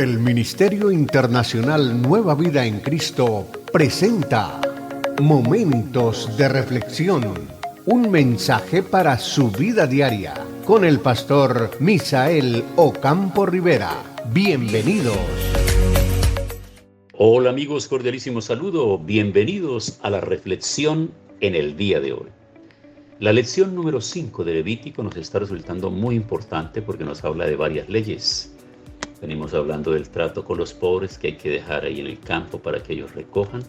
El Ministerio Internacional Nueva Vida en Cristo presenta Momentos de Reflexión, un mensaje para su vida diaria, con el pastor Misael Ocampo Rivera. Bienvenidos. Hola amigos, cordialísimo saludo. Bienvenidos a la reflexión en el día de hoy. La lección número 5 de Levítico nos está resultando muy importante porque nos habla de varias leyes. Venimos hablando del trato con los pobres que hay que dejar ahí en el campo para que ellos recojan.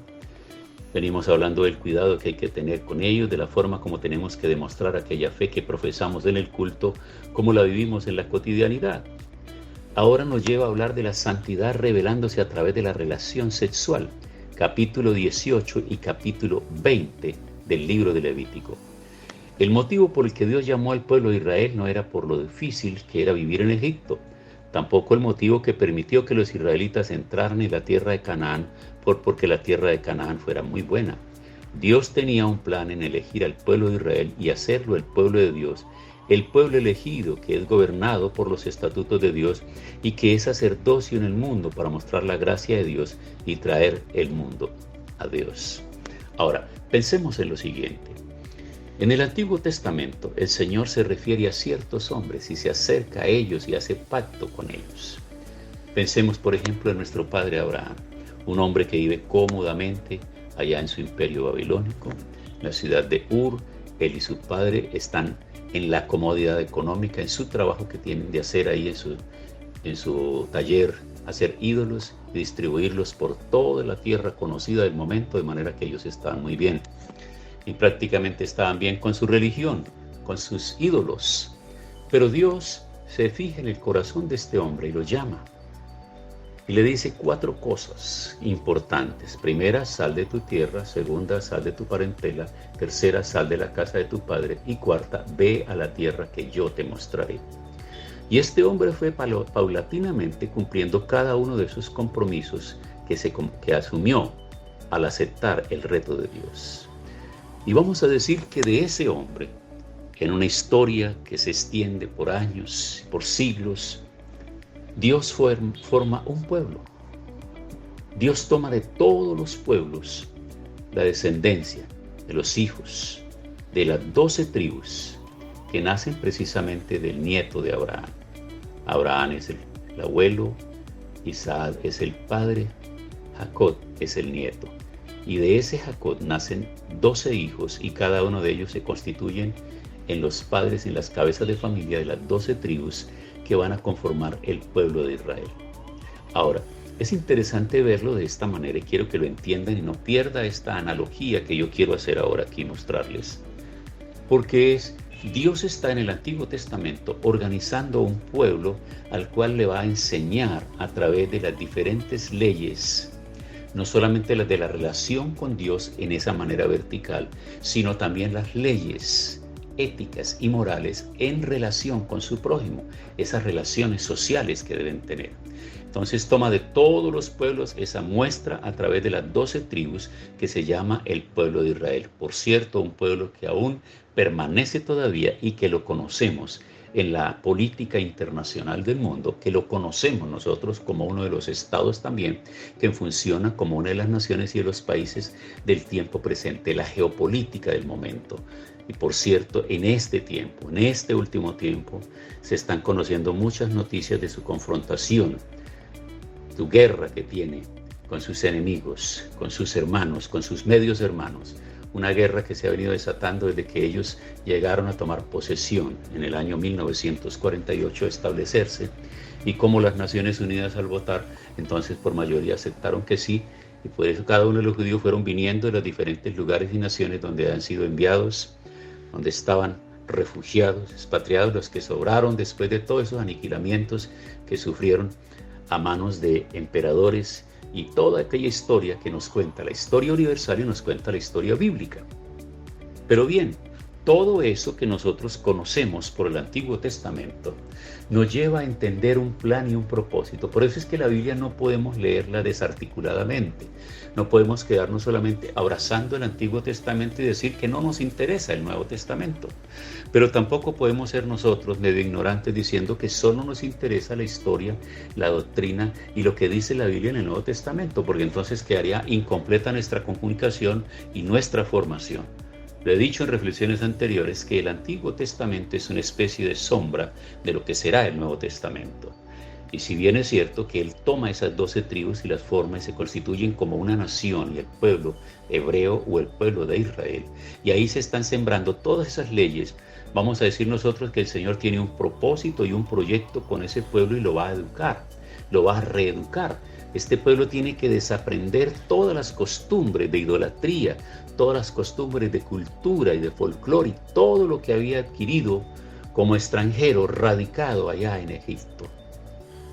Venimos hablando del cuidado que hay que tener con ellos, de la forma como tenemos que demostrar aquella fe que profesamos en el culto, como la vivimos en la cotidianidad. Ahora nos lleva a hablar de la santidad revelándose a través de la relación sexual, capítulo 18 y capítulo 20 del libro de Levítico. El motivo por el que Dios llamó al pueblo de Israel no era por lo difícil que era vivir en Egipto, tampoco el motivo que permitió que los israelitas entraran en la tierra de Canaán porque la tierra de Canaán fuera muy buena. Dios tenía un plan en elegir al pueblo de Israel y hacerlo el pueblo de Dios, el pueblo elegido que es gobernado por los estatutos de Dios y que es sacerdocio en el mundo para mostrar la gracia de Dios y traer el mundo a Dios. Ahora, pensemos en lo siguiente. En el Antiguo Testamento, el Señor se refiere a ciertos hombres y se acerca a ellos y hace pacto con ellos. Pensemos, por ejemplo, en nuestro padre Abraham, un hombre que vive cómodamente allá en su imperio babilónico, en la ciudad de Ur. Él y su padre están en la comodidad económica, en su trabajo que tienen de hacer ahí en su taller, hacer ídolos y distribuirlos por toda la tierra conocida del momento, de manera que ellos estaban muy bien. Y prácticamente estaban bien con su religión, con sus ídolos. Pero Dios se fija en el corazón de este hombre y lo llama. Y le dice 4 cosas importantes. Primera, sal de tu tierra. Segunda, sal de tu parentela. Tercera, sal de la casa de tu padre. Y cuarta, ve a la tierra que yo te mostraré. Y este hombre fue paulatinamente cumpliendo cada uno de sus compromisos que asumió al aceptar el reto de Dios. Y vamos a decir que de ese hombre, en una historia que se extiende por años, por siglos, Dios forma un pueblo. Dios toma de todos los pueblos la descendencia de los hijos de las 12 tribus que nacen precisamente del nieto de Abraham. Abraham es el abuelo, Isaac es el padre, Jacob es el nieto. Y de ese Jacob nacen 12 hijos y cada uno de ellos se constituyen en los padres, en las cabezas de familia de las 12 tribus que van a conformar el pueblo de Israel. Ahora, es interesante verlo de esta manera y quiero que lo entiendan y no pierda esta analogía que yo quiero hacer ahora aquí, mostrarles. Porque Dios está en el Antiguo Testamento organizando un pueblo al cual le va a enseñar a través de las diferentes leyes, no solamente las de la relación con Dios en esa manera vertical, sino también las leyes éticas y morales en relación con su prójimo, esas relaciones sociales que deben tener. Entonces toma de todos los pueblos esa muestra a través de las 12 tribus que se llama el pueblo de Israel. Por cierto, un pueblo que aún permanece todavía y que lo conocemos en la política internacional del mundo, que lo conocemos nosotros como uno de los estados también, que funciona como una de las naciones y de los países del tiempo presente, la geopolítica del momento. Y por cierto, en este tiempo, en este último tiempo, se están conociendo muchas noticias de su confrontación, su guerra que tiene con sus enemigos, con sus hermanos, con sus medios hermanos. Una guerra que se ha venido desatando desde que ellos llegaron a tomar posesión en el año 1948 a establecerse, y como las Naciones Unidas al votar, entonces por mayoría aceptaron que sí, y por eso cada uno de los judíos fueron viniendo de los diferentes lugares y naciones donde han sido enviados, donde estaban refugiados, expatriados, los que sobraron después de todos esos aniquilamientos que sufrieron a manos de emperadores y toda aquella historia que nos cuenta la historia universal y nos cuenta la historia bíblica. Pero bien, todo eso que nosotros conocemos por el Antiguo Testamento nos lleva a entender un plan y un propósito. Por eso es que la Biblia no podemos leerla desarticuladamente. No podemos quedarnos solamente abrazando el Antiguo Testamento y decir que no nos interesa el Nuevo Testamento. Pero tampoco podemos ser nosotros medio ignorantes diciendo que solo nos interesa la historia, la doctrina y lo que dice la Biblia en el Nuevo Testamento, porque entonces quedaría incompleta nuestra comunicación y nuestra formación. Lo he dicho en reflexiones anteriores que el Antiguo Testamento es una especie de sombra de lo que será el Nuevo Testamento. Y si bien es cierto que Él toma esas 12 tribus y las forma y se constituyen como una nación y el pueblo hebreo o el pueblo de Israel, y ahí se están sembrando todas esas leyes, vamos a decir nosotros que el Señor tiene un propósito y un proyecto con ese pueblo y lo va a educar, lo va a reeducar. Este pueblo tiene que desaprender todas las costumbres de idolatría, todas las costumbres de cultura y de folclore, y todo lo que había adquirido como extranjero radicado allá en Egipto.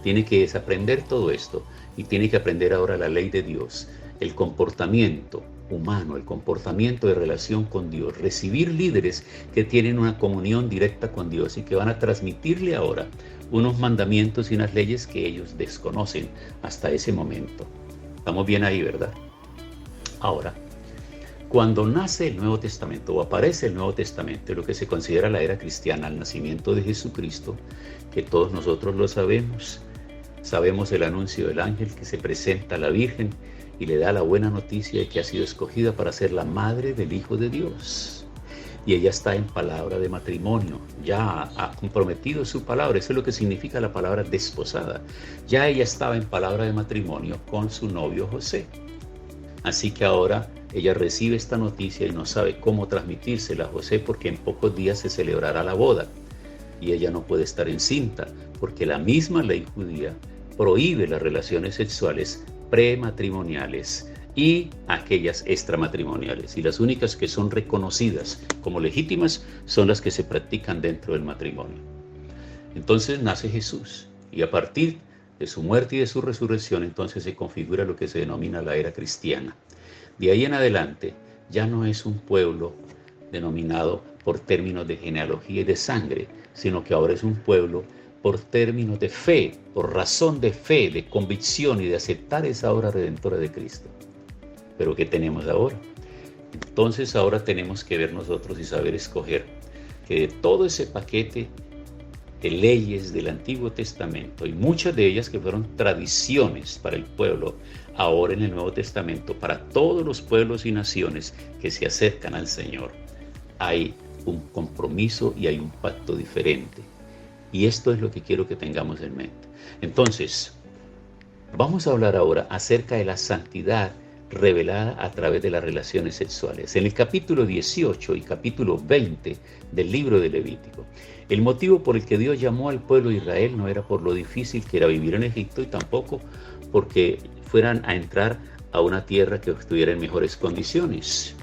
Tiene que desaprender todo esto y tiene que aprender ahora la ley de Dios, el comportamiento humano, el comportamiento de relación con Dios, recibir líderes que tienen una comunión directa con Dios y que van a transmitirle ahora unos mandamientos y unas leyes que ellos desconocen hasta ese momento. Estamos bien ahí, ¿verdad? Ahora, cuando nace el Nuevo Testamento o aparece el Nuevo Testamento, lo que se considera la era cristiana, el nacimiento de Jesucristo, que todos nosotros lo sabemos, sabemos el anuncio del ángel que se presenta a la Virgen y le da la buena noticia de que ha sido escogida para ser la madre del Hijo de Dios. Y ella está en palabra de matrimonio, ya ha comprometido su palabra, eso es lo que significa la palabra desposada. Ya ella estaba en palabra de matrimonio con su novio José. Así que ahora ella recibe esta noticia y no sabe cómo transmitírsela a José porque en pocos días se celebrará la boda. Y ella no puede estar encinta porque la misma ley judía prohíbe las relaciones sexuales prematrimoniales y aquellas extramatrimoniales. Y las únicas que son reconocidas como legítimas son las que se practican dentro del matrimonio. Entonces nace Jesús y a partir de su muerte y de su resurrección entonces se configura lo que se denomina la era cristiana. De ahí en adelante ya no es un pueblo denominado por términos de genealogía y de sangre, sino que ahora es un pueblo por términos de fe, por razón de fe, de convicción y de aceptar esa obra redentora de Cristo. Pero ¿qué tenemos ahora? Entonces ahora tenemos que ver nosotros y saber escoger que de todo ese paquete de leyes del Antiguo Testamento y muchas de ellas que fueron tradiciones para el pueblo, ahora en el Nuevo Testamento, para todos los pueblos y naciones que se acercan al Señor, hay un compromiso y hay un pacto diferente. Y esto es lo que quiero que tengamos en mente. Entonces, vamos a hablar ahora acerca de la santidad revelada a través de las relaciones sexuales. En el capítulo 18 y capítulo 20 del libro de Levítico, el motivo por el que Dios llamó al pueblo de Israel no era por lo difícil que era vivir en Egipto y tampoco porque fueran a entrar a una tierra que estuviera en mejores condiciones.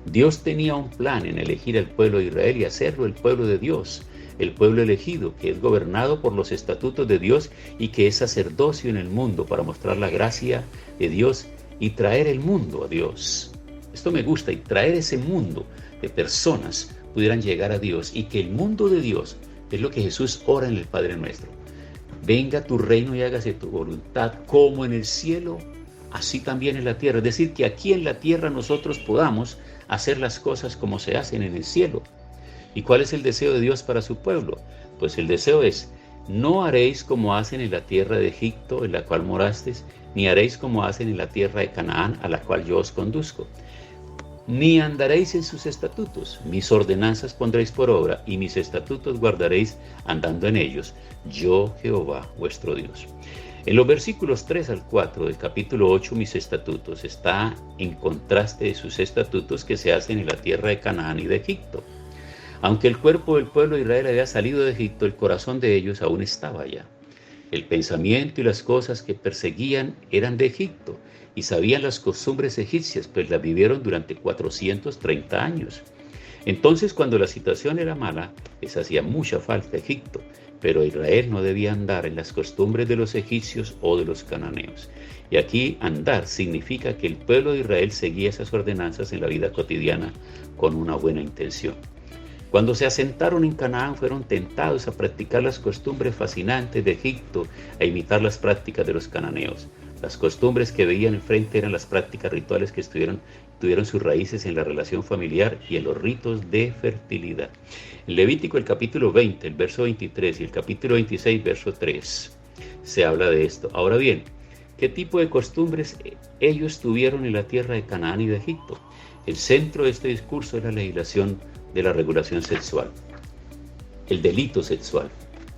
Dios tenía un plan en elegir al pueblo de Israel y hacerlo el pueblo de Dios, el pueblo elegido, que es gobernado por los estatutos de Dios y que es sacerdocio en el mundo para mostrar la gracia de Dios y traer el mundo a Dios. Esto me gusta, y traer ese mundo de personas pudieran llegar a Dios y que el mundo de Dios es lo que Jesús ora en el Padre Nuestro. Venga tu reino y hágase tu voluntad como en el cielo, así también en la tierra. Es decir, que aquí en la tierra nosotros podamos hacer las cosas como se hacen en el cielo. ¿Y cuál es el deseo de Dios para su pueblo? Pues el deseo es: no haréis como hacen en la tierra de Egipto, en la cual morasteis, ni haréis como hacen en la tierra de Canaán, a la cual yo os conduzco. Ni andaréis en sus estatutos, mis ordenanzas pondréis por obra, y mis estatutos guardaréis andando en ellos, yo Jehová vuestro Dios. En los versículos 3 al 4 del capítulo 8, mis estatutos, está en contraste de sus estatutos que se hacen en la tierra de Canaán y de Egipto. Aunque el cuerpo del pueblo de Israel había salido de Egipto, el corazón de ellos aún estaba allá. El pensamiento y las cosas que perseguían eran de Egipto, y sabían las costumbres egipcias, pues las vivieron durante 430 años. Entonces, cuando la situación era mala, les hacía mucha falta Egipto, pero Israel no debía andar en las costumbres de los egipcios o de los cananeos. Y aquí andar significa que el pueblo de Israel seguía esas ordenanzas en la vida cotidiana con una buena intención. Cuando se asentaron en Canaán fueron tentados a practicar las costumbres fascinantes de Egipto, a imitar las prácticas de los cananeos. Las costumbres que veían enfrente eran las prácticas rituales que tuvieron sus raíces en la relación familiar y en los ritos de fertilidad. En Levítico el capítulo 20, el verso 23 y el capítulo 26, verso 3, se habla de esto. Ahora bien, ¿qué tipo de costumbres ellos tuvieron en la tierra de Canaán y de Egipto? El centro de este discurso es la legislación de la regulación sexual, el delito sexual.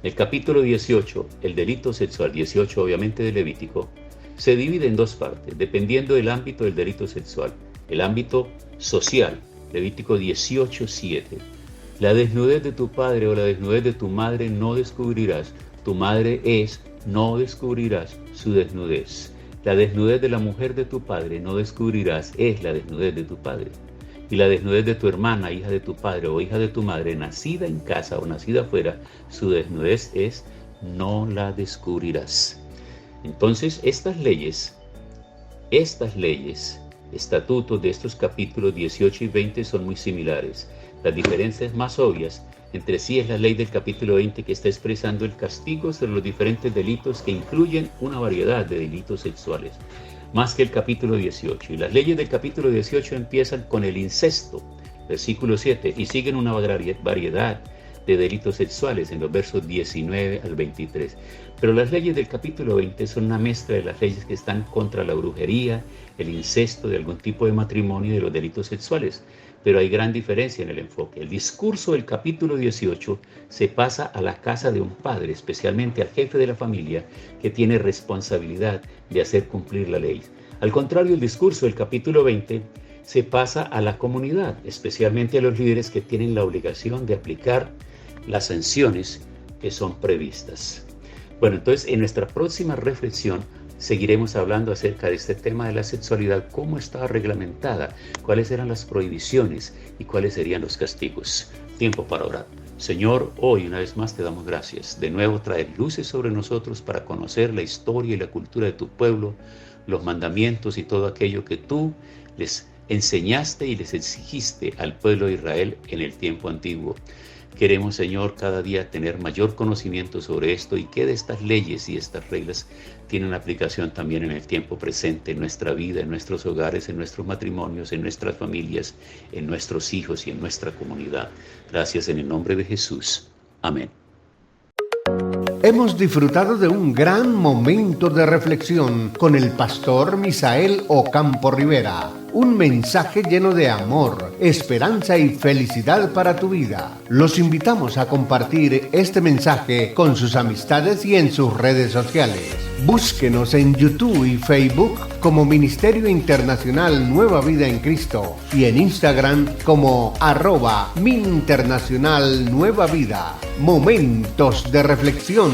El capítulo 18, el delito sexual, 18 obviamente de Levítico, se divide en dos partes, dependiendo del ámbito del delito sexual. El ámbito social, Levítico 18:7. La desnudez de tu padre o la desnudez de tu madre no descubrirás. Tu madre es, no descubrirás su desnudez. La desnudez de la mujer de tu padre no descubrirás, es la desnudez de tu padre. Y la desnudez de tu hermana, hija de tu padre o hija de tu madre, nacida en casa o nacida afuera, su desnudez es, no la descubrirás. Entonces, estas leyes, estatutos de estos capítulos 18 y 20 son muy similares. Las diferencias más obvias entre sí es la ley del capítulo 20 que está expresando el castigo sobre los diferentes delitos que incluyen una variedad de delitos sexuales, más que el capítulo 18. Y las leyes del capítulo 18 empiezan con el incesto, versículo 7, y siguen una variedad de delitos sexuales en los versos 19 al 23. Pero las leyes del capítulo 20 son una mezcla de las leyes que están contra la brujería, el incesto de algún tipo de matrimonio y de los delitos sexuales. Pero hay gran diferencia en el enfoque. El discurso del capítulo 18 se pasa a la casa de un padre, especialmente al jefe de la familia, que tiene responsabilidad de hacer cumplir la ley. Al contrario, el discurso del capítulo 20 se pasa a la comunidad, especialmente a los líderes que tienen la obligación de aplicar las sanciones que son previstas. Bueno, entonces en nuestra próxima reflexión seguiremos hablando acerca de este tema de la sexualidad, cómo estaba reglamentada, cuáles eran las prohibiciones y cuáles serían los castigos. Tiempo para orar. Señor, hoy una vez más te damos gracias. De nuevo traer luces sobre nosotros para conocer la historia y la cultura de tu pueblo, los mandamientos y todo aquello que tú les enseñaste y les exigiste al pueblo de Israel en el tiempo antiguo. Queremos, Señor, cada día tener mayor conocimiento sobre esto y que de estas leyes y estas reglas tienen aplicación también en el tiempo presente, en nuestra vida, en nuestros hogares, en nuestros matrimonios, en nuestras familias, en nuestros hijos y en nuestra comunidad. Gracias en el nombre de Jesús. Amén. Hemos disfrutado de un gran momento de reflexión con el pastor Misael Ocampo Rivera. Un mensaje lleno de amor, esperanza y felicidad para tu vida. Los invitamos a compartir este mensaje con sus amistades y en sus redes sociales. Búsquenos en YouTube y Facebook como Ministerio Internacional Nueva Vida en Cristo y en Instagram como @MinInternacional Nueva Vida. Momentos de reflexión.